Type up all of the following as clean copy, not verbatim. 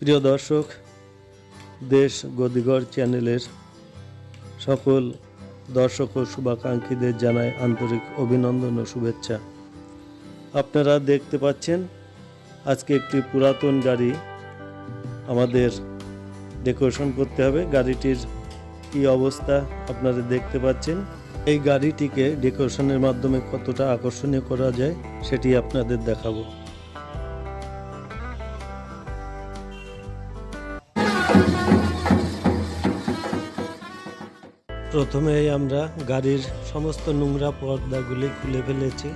প্রিয় দর্শক, দেশ গদিঘর চ্যানেলের সকল দর্শক ও শুভাকাঙ্ক্ষীদের জানাই আন্তরিক অভিনন্দন ও শুভেচ্ছা। আপনারা দেখতে পাচ্ছেন আজকে একটি পুরাতন গাড়ি আমাদের ডেকোরেশন করতে হবে। গাড়িটির কী অবস্থা আপনারা দেখতে পাচ্ছেন। এই গাড়িটিকে ডেকোরেশনের মাধ্যমে কতটা আকর্ষণীয় করা যায় সেটি আপনাদের দেখাবো। প্রথমেই আমরা গাড়ির সমস্ত নোংরা পর্দাগুলি খুলে ফেলেছি।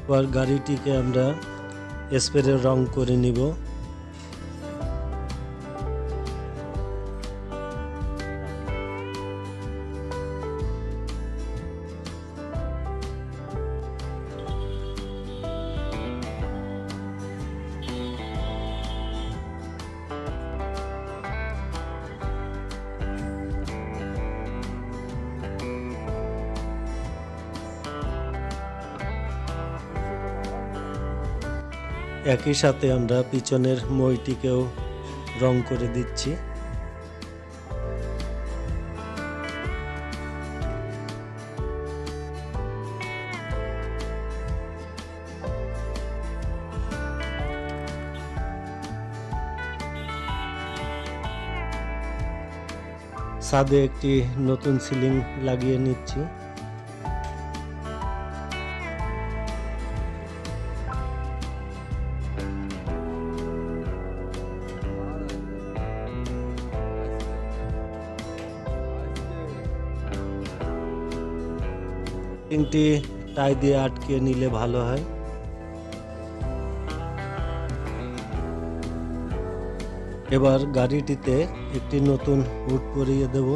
এবার গাড়িটিকে আমরা স্প্রে রং করে নিব। একই সাথে আমরা পিছনের মইটিকেও রং করে দিচ্ছি। ছাদে একটি নতুন সিলিং লাগিয়ে নিচ্ছি। সিলিংটি টাই দিয়ে আটকে নিলে ভালো হয়। এবার গাড়িটিতে একটি নতুন হুড পরিয়ে দেব।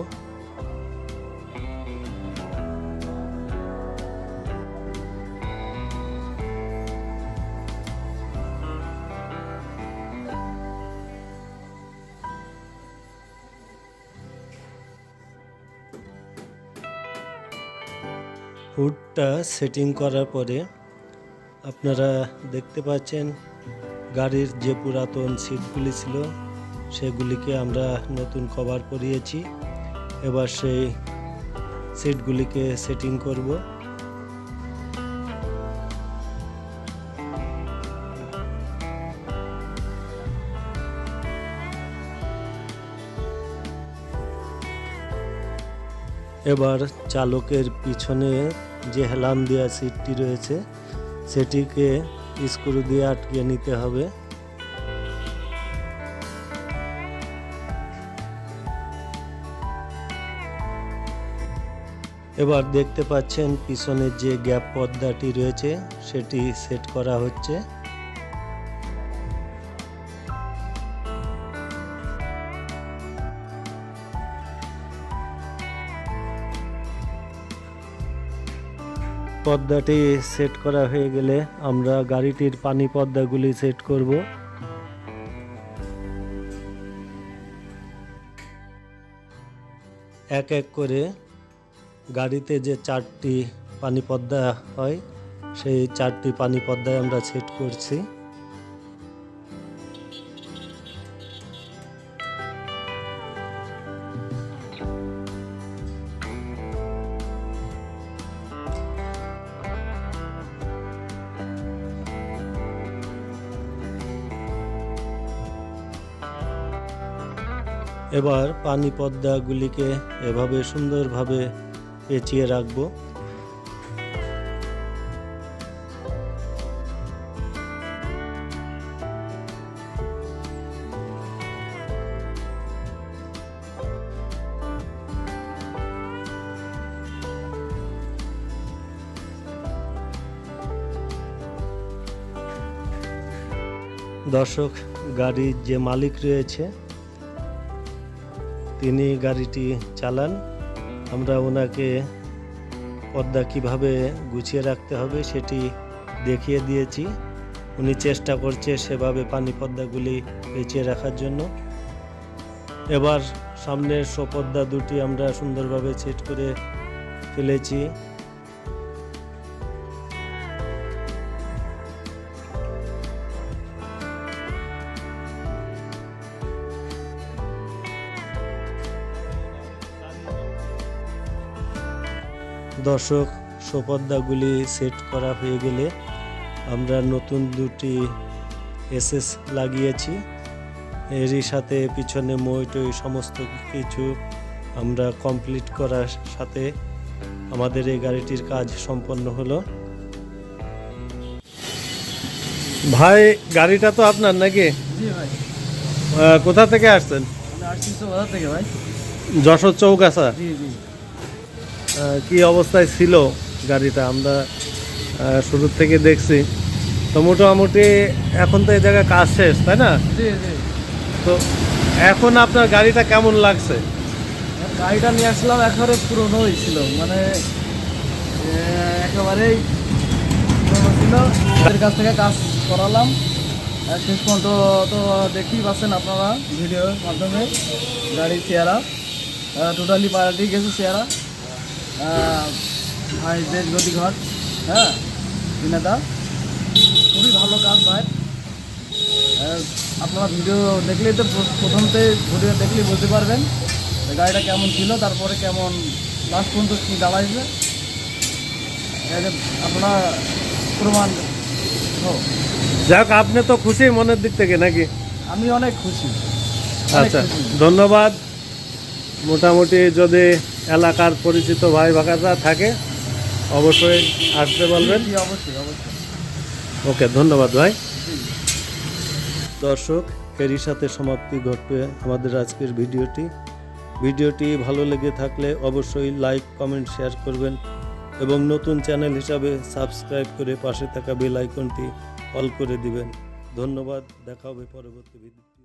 হুডটা সেটিং করার পরে আপনারা দেখতে পাচ্ছেন গাড়ির যে পুরাতন সিটগুলি ছিল সেগুলিকে আমরা নতুন কভার করিয়েছি। এবার সেই সিটগুলিকে সেটিং করব। এবার চালকের পিছনে যে হেলান দেওয়া সিটটি রয়েছে সেটিকে স্ক্রু দিয়ে আটকে নিতে হবে। এবার দেখতে পাচ্ছেন পিছনের যে গ্যাপ পর্দাটি রয়েছে সেটি সেট করা হচ্ছে। পর্দাটি সেট করা হয়ে গেলে আমরা গাড়িটির পানি পর্দাগুলি সেট করব। এক এক করে গাড়িতে যে 4টি পানি পর্দা হয় সেই 4টি পানি পর্দায় আমরা সেট করছি। এবার পানি পর্দাগুলিকে এভাবে সুন্দরভাবে পেঁচিয়ে রাখবো। দর্শক, গাড়ির যে মালিক রয়েছে তিনি গাড়িটি চালান। আমরা ওনাকে পর্দা কিভাবে গুছিয়ে রাখতে হবে সেটি দেখিয়ে দিয়েছি। উনি চেষ্টা করছে সেভাবে পানি পর্দাগুলি পেঁচিয়ে রাখার জন্য। এবার সামনের পর্দা দুটি আমরা সুন্দরভাবে সেট করে ফেলেছি। দর্শক, সোপর্দাগুলি সেট করা হয়ে গেলে আমরা নতুন দুটি এসএস লাগিয়েছি। এরই সাথে পিছনে মই সমস্ত কিছু আমরা কমপ্লিট করার সাথে আমাদের এই গাড়িটির কাজ সম্পন্ন হলো। ভাই, গাড়িটা তো আপনার নাকি? জি ভাই, কোথা থেকে আসছেন? আমি আসছি কোথা থেকে ভাই? যশোর চৌগাছা। জি জি। কি অবস্থায় ছিল গাড়িটা? আমরা শুরুর থেকে দেখছি তো মোটামুটি এখন তো এই জায়গায় কাজ শেষ, তাই না? জি জি। তো এখন আপনার গাড়িটা কেমন লাগছে? গাড়িটা নিয়ে আসলাম, একেবারে পুরোনোই ছিল, মানে একেবারেই পুরোনো ছিল। তাদের কাছ থেকে কাজ করালাম, শেষ পর্যন্ত তো দেখতেই পাচ্ছেন আপনারা ভিডিওর মাধ্যমে। গাড়ির চেহারা টোটালি পাল্টে গেছে চেহারা। ভাই দেশ গতি ঘর, হ্যাঁ বিনাদা, খুবই ভালো কাজ ভাই। আপনারা ভিডিও দেখলেই তো প্রথমতে ভিডিও দেখলেই বুঝতে পারবেন যে গাড়িটা কেমন ছিল, তারপরে কেমন লাস্ট পর্যন্ত কী দাঁড়াইছে, আপনারা প্রমাণ হোক। যাক, আপনি তো খুশি মনের দিক থেকে নাকি? আমি অনেক খুশি। আচ্ছা, ধন্যবাদ। মোটামুটি যদি এলাকার পরিচিত ভাই ভাগারা থাকে অবশ্যই আসতে বলবেন। অবশ্যই অবশ্যই। ওকে, ধন্যবাদ ভাই। দর্শক, এরই সাথে সমাপ্তি ঘটবে আমাদের আজকের ভিডিওটি ভালো লেগে থাকলে অবশ্যই লাইক, কমেন্ট, শেয়ার করবেন এবং নতুন চ্যানেল হিসাবে সাবস্ক্রাইব করে পাশে থাকা বেল আইকনটি অল করে দিবেন। ধন্যবাদ, দেখা হবে পরবর্তী ভিডিও।